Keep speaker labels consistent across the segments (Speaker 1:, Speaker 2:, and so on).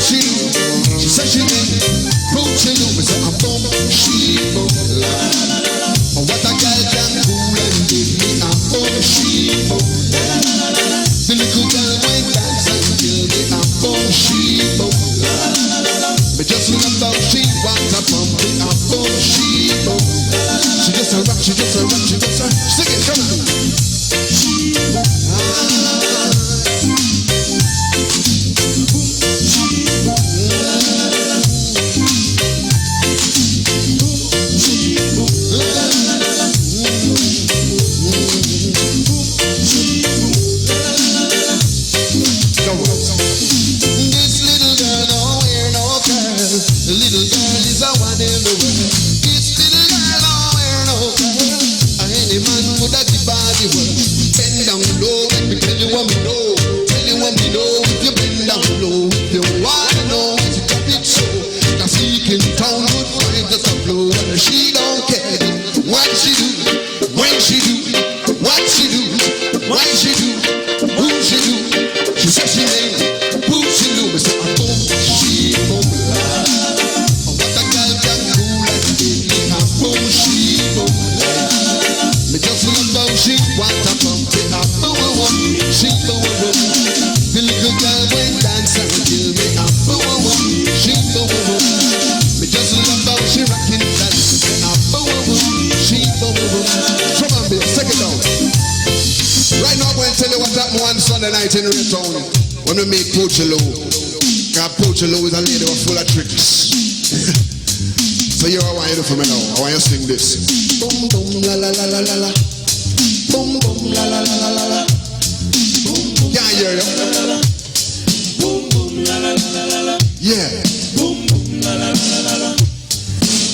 Speaker 1: she do? She said she did. Coaching you, me say I'm boom, she boom. What a girl can cool and give me a boom, she boom. The little girl went dance until me a boom, she boom. Me just love how she wants a bum, me a boom, she boom. She just a rock, she just a rock, she just a sing it, come on. When we make Pocholo, because Pocholo is a lady who's full of tricks. So you, I want you to do for me now. I want you to sing this. Boom boom la la la la la la. Boom boom la la la la la la. Can't hear you. Boom boom la la la la la. Yeah. Boom boom la la la la la.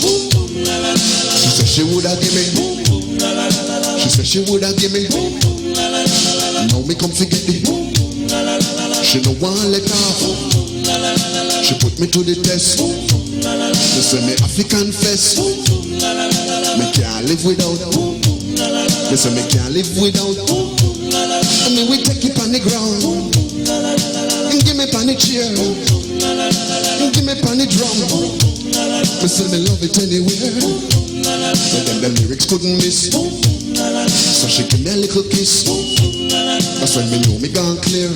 Speaker 1: Boom boom la la la la. She said she woulda give me. Boom boom la la la la. She said she woulda give me. Boom boom la la la la. Now me come forget it. She no want let off. She put me to the test. She say me have to confess. Me can't live without. They say me can't live without. I mean we take it on the ground. And give me on the chair. And give me on the drum. Me say me love it anywhere. But then the lyrics couldn't miss. So she give me a little kiss. That's when me know me gone clear.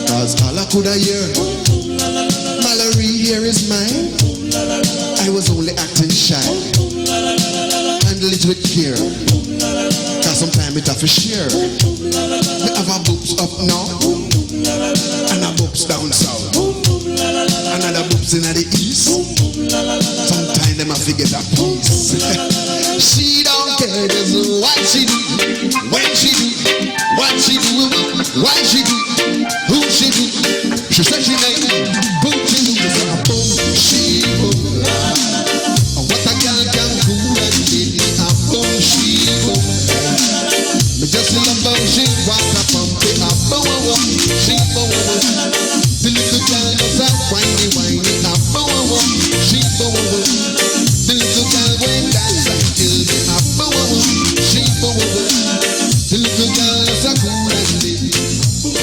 Speaker 1: Cause all I coulda hear, Mallory here is mine. I was only acting shy. Handle it with care. Cause sometimes it have to share. Me have a boobs up north and a boobs down south. Another boobs in the east. Sometimes them have to get a piece. She don't care just what she do, when she do, what she do, why she do, who she do. She said she made boom, she do this a boom, she boom. What a girl can do and give me a boom, she boom. Me just love how she wants a pump, a boom, she boom. The little girl does a whiny, whiny, a boom, she boom. The little girl went dance until me a boom, she boom. The little girl is a cool and lit.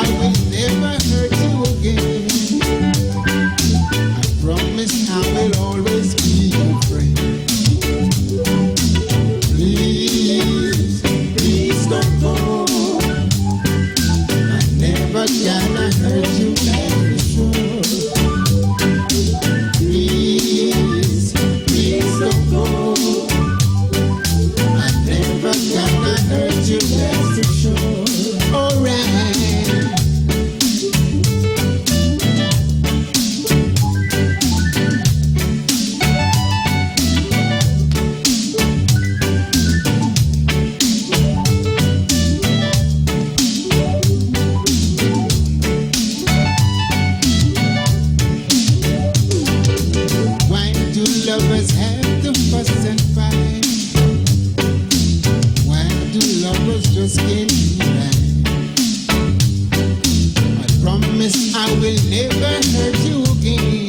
Speaker 2: I will never hurt you again. I promise I will always be your friend. Please, please don't go. I never gonna hurt you, very sure. Please, please don't go. I never gonna hurt you, that's for sure. Alright. Why do lovers have to fuss and fight? Why do lovers just can't be right? I promise I will never hurt you again.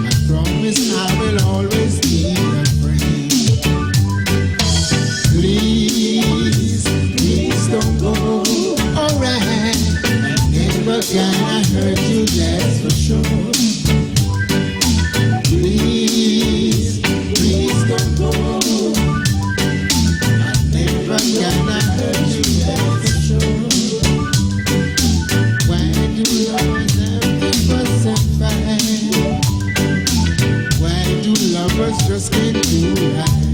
Speaker 2: I promise I will always be your friend. Please, please don't go. Alright, I never gonna hurt you, that's for sure. Please, please don't go. I never gonna hurt you, that's for sure. Why do lovers have to fuss and fight? Why do lovers just can't do right?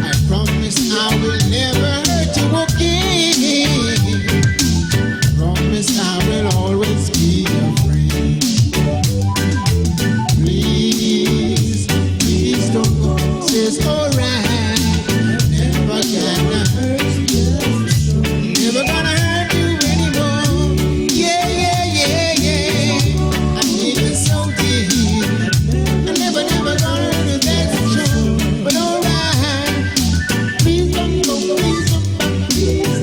Speaker 2: I promise I will never hurt you again. I promise I will always be your friend. Please, please don't go. Says alright, never gonna hurt you. Never gonna hurt you anymore. Yeah, yeah, yeah, yeah. I need you so deep. I never gonna hurt you, that's true. But alright, please don't go, please don't go, please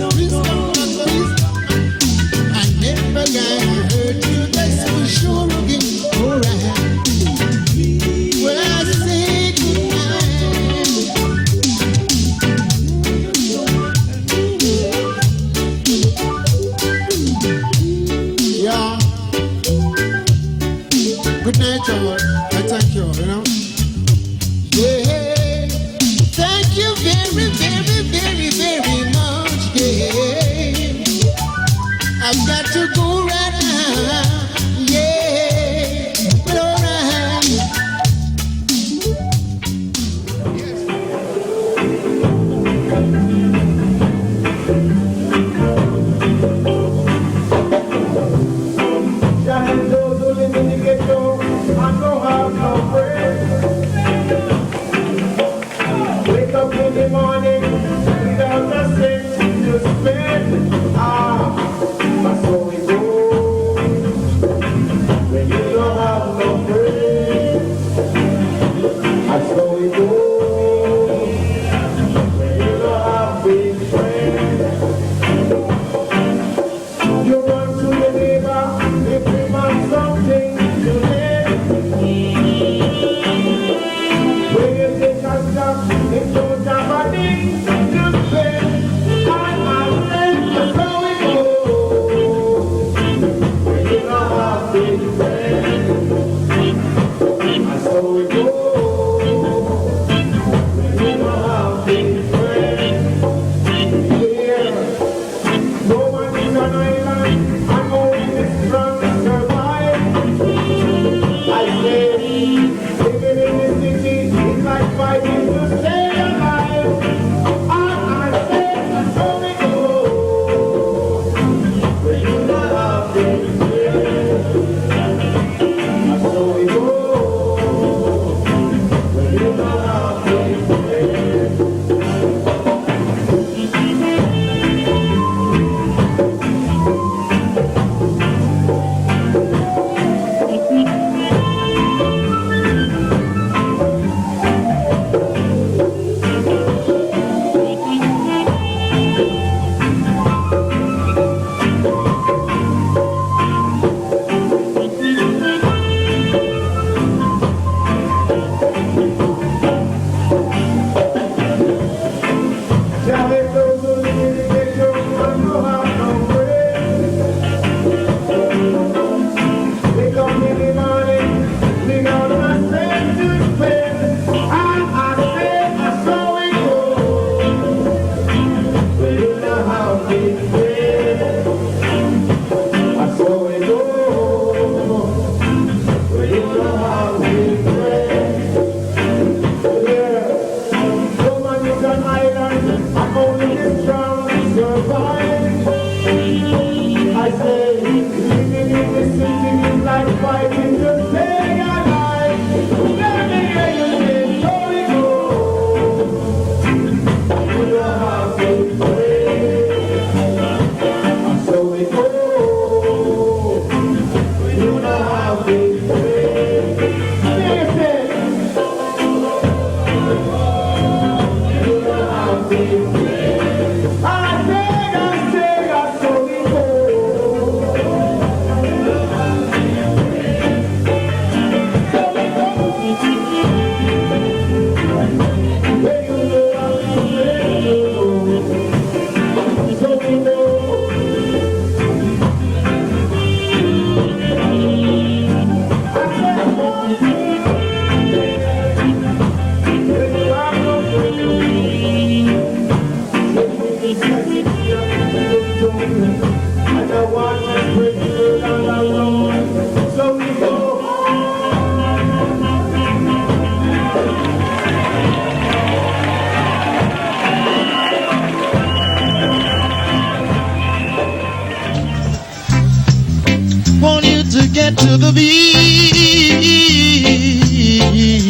Speaker 2: To the beat.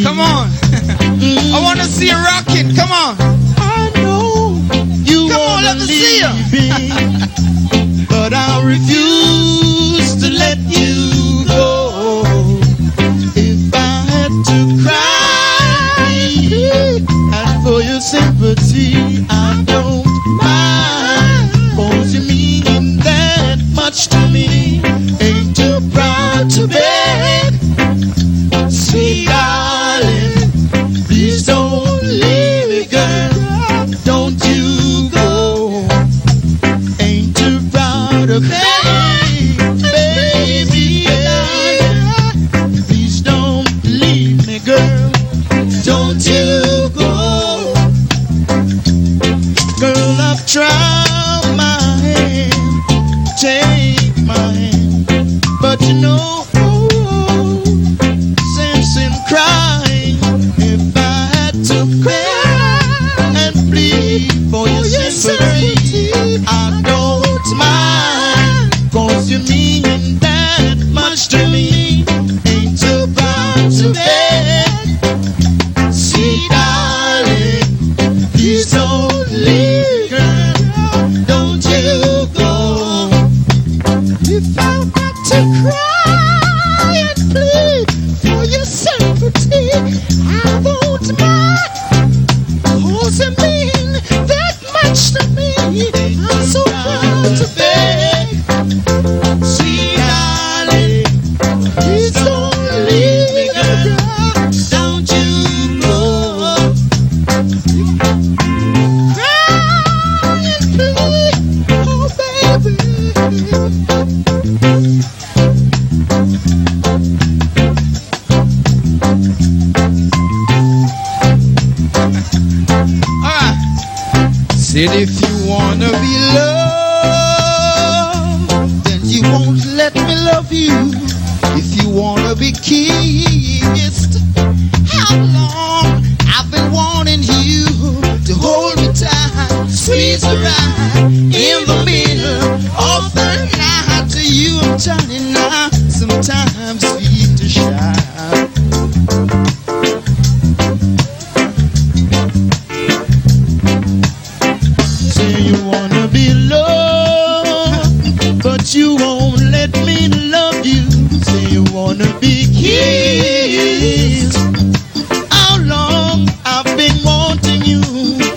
Speaker 3: Come on. I want to see you rocking. Come on.
Speaker 2: I know you
Speaker 3: come on, let me see you.
Speaker 2: But I refuse to let you go. If I had to cry and for your sympathy, I don't mind. 'Cause you mean that much to me. Ain't too proud to beg. Sweet darling, please don't leave me, girl. Don't you go. Ain't too proud to beg, baby, darling. Please don't leave me, girl. Don't you go. Girl, I've tried my hand. Take my hand. But you know, sense in crying. If I had to cry and plead for your sympathy, I don't mind. 'Cause you mean that much to me. Ain't too proud to beg. See, darling, please don't leave, girl. Don't you go. If I to cry and plead for your sympathy, I won't mind. 'Cause it mean that much to me. I'm so proud to beg. See, darling, please don't leave me, girl. Don't you go. Cry and plead, oh baby.
Speaker 3: Said if you wanna be loved,
Speaker 2: then you won't let me love you. If you wanna be kissed, how long I've been wanting you to hold me tight, squeeze me right in the middle of the night. To you I'm turning now, sometimes sweet to shy. You won't let me love you. Say you wanna be kissed. How long I've been wanting you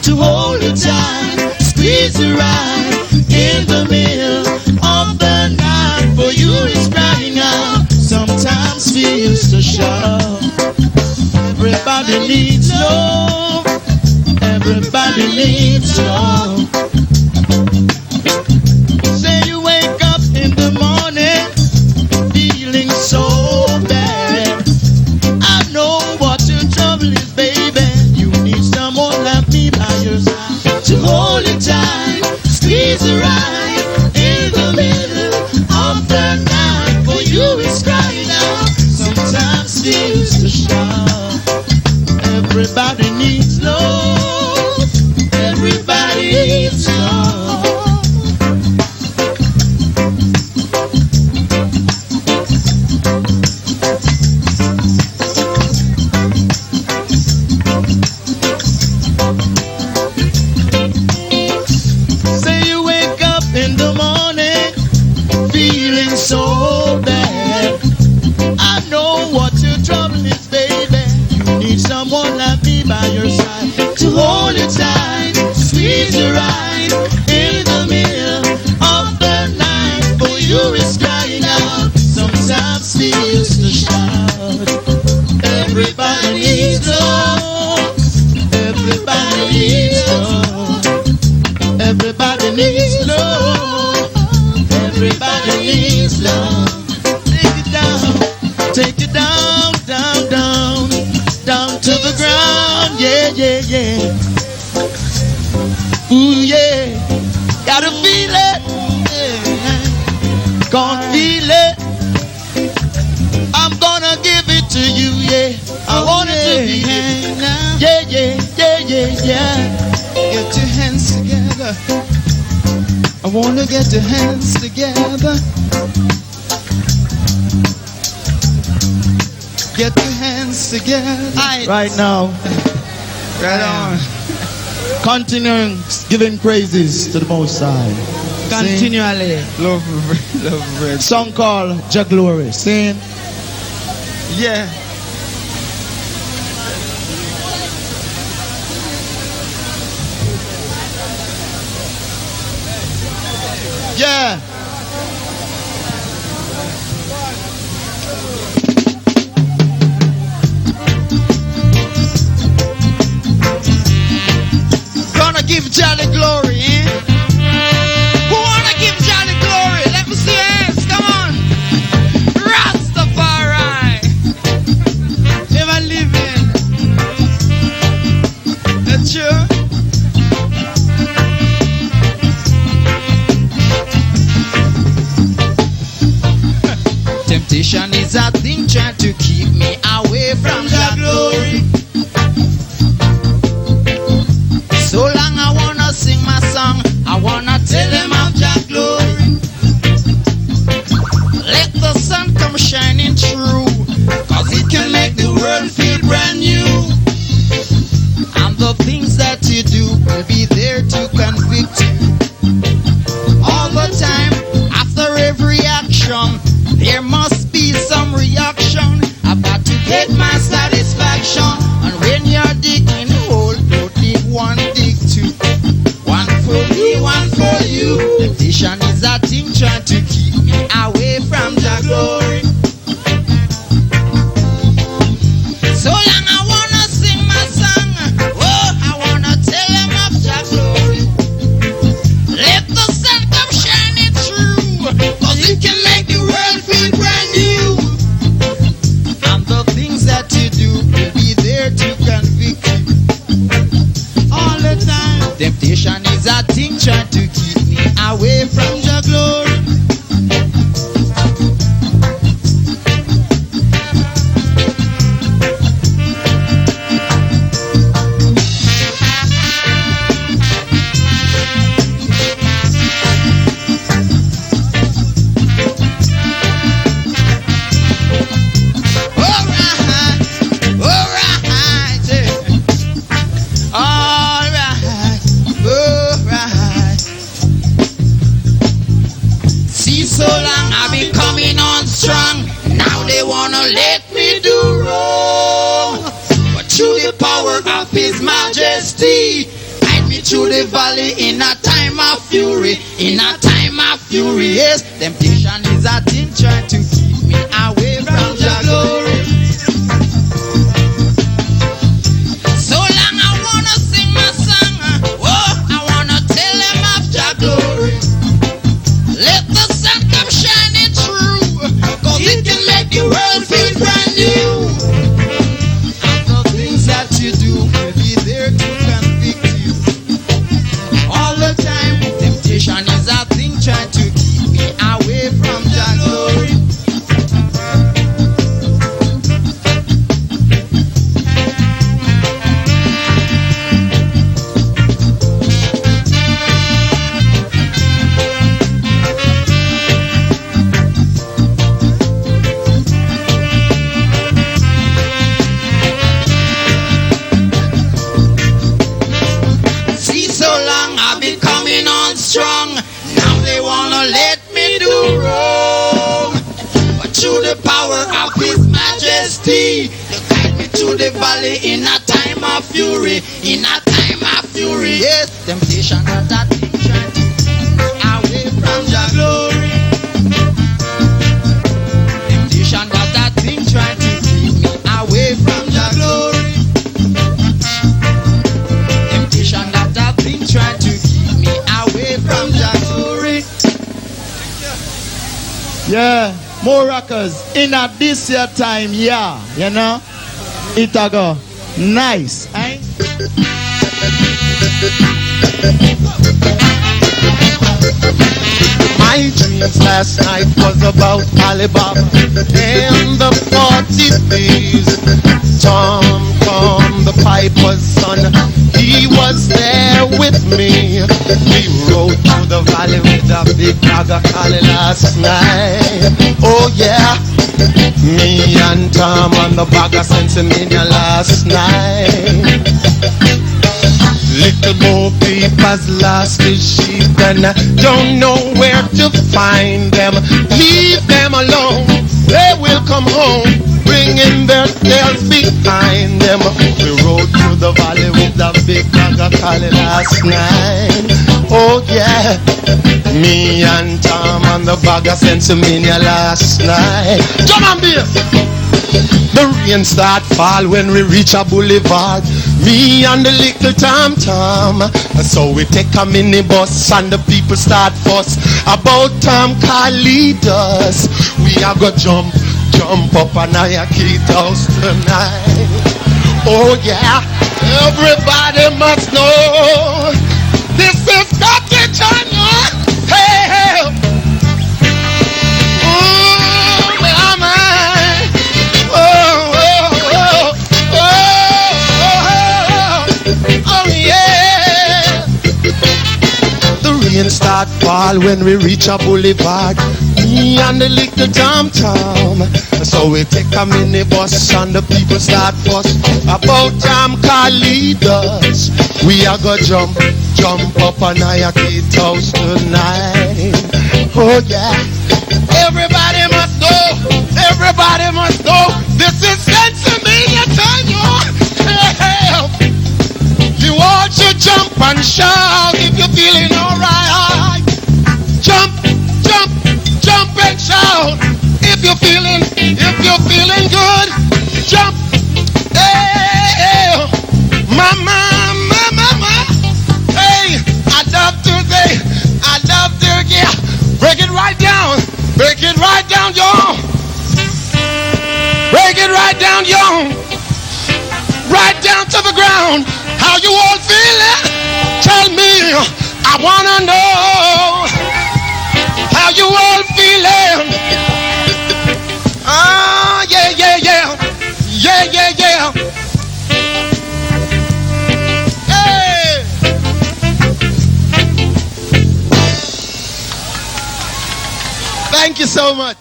Speaker 2: to hold you tight, squeeze you right in the middle of the night. For you is crying out, sometimes feels so sharp. Everybody needs love. Everybody needs love. Hold it tight, squeeze it right in the middle of the night. For you is crying out, sometimes feels too sharp. Everybody needs love. Everybody needs
Speaker 3: Ooh yeah, gotta feel it. Can't feel it. I'm gonna give it to you, yeah. I want it to be it. Yeah, yeah, yeah, yeah, yeah. Get your hands together. I wanna get your hands together. Get your hands together. Right now. Right on. Continuing giving praises to the Most High. Continually. Love, song called Jah Glory. Sing. Yeah. Yeah. Gonna give Jah the glory, eh? Who wanna give Jah the glory? Let me see your hands, come on. Rastafari. Ever living. That's true. Temptation is a thing trying to keep me away from Jah glory. So long I wanna sing my song, I wanna tell him of Jah glory. Let the sun come shining through, cause it can make the world feel brand new. And the things that you do will be there to convict you. All the time, after every action, there must be some reaction. I've got to get my satisfaction. And when you're digging a hole, don't dig one, dig two. One for me, one for you. Temptation is a thing trying to keep me away from Jah glory. So long I wanna sing my song. Oh, I wanna tell him of Jah glory. Let the sun come shining through, cause it can make the world feel brand new. And the things that you do will be there to convict you. All the time. Temptation is a thing trying to keep me away from Jah glory. So long I've been coming on strong. Now they wanna let me do wrong. But through the power of His Majesty, guide me through the valley in a time of fury. In a time of fury, yes. Temptation is a thing trying to keep me away from Jah glory. So long I wanna sing my song. Oh, I wanna tell him of Jah glory. Let the sun come shining through, cause it can make the world feel brand new. And the things that you do will be there to convict you. All the time, temptation is a thing trying to keep me away from Jah glory. Strong, now they wanna let me do wrong. But through the power of His Majesty, they guide me through the valley in a time of fury. In a time of fury, yes. Temptation is that thing trying to keep me away from Jah glory. Temptation is that thing trying to keep me away from Jah glory. Temptation is that thing trying to keep me away from Jah glory. Yeah, more rockers in a this year time, yeah, you know, it a go nice, eh?
Speaker 4: dreams last night was about Alibaba and the 40 thieves. Tom, the piper's son, he was there with me. We rode through the valley with a big bag of collie last night. Oh yeah, me and Tom on the bag of Sensimania last night. Little Bo Peepers lost his sheep and don't know where to find them. Leave them alone, they will come home, bringing their tails behind them. We rode through the valley with the big bag of collie last night. Oh yeah, me and Tom on the bag of Sensimania last night. Drum and bass! The rain start fall when we reach a boulevard. Me and the little Tom. So we take a minibus and the people start fuss about Tom car leaders. We are gonna jump up on our kid house tonight. Oh yeah, everybody must know this is Cottage on your hey. Oh mama. Rain start fall when we reach a boulevard. Me and the little Tom. So we take a minibus and the people start fuss about Tom car leaders. We are gonna jump up on our kid house tonight. Oh yeah, everybody must know, this is Sensimania time, yo. You all should jump and shout if you're feeling alright. Jump and shout if you're feeling good. Jump, hey, mama. Hey, I love to yeah. Break it right down, y'all. Break it right down, y'all. Right down to the ground. How you all feeling? Tell me, I wanna know how you all feeling. Ah, yeah. Hey. Thank you so much.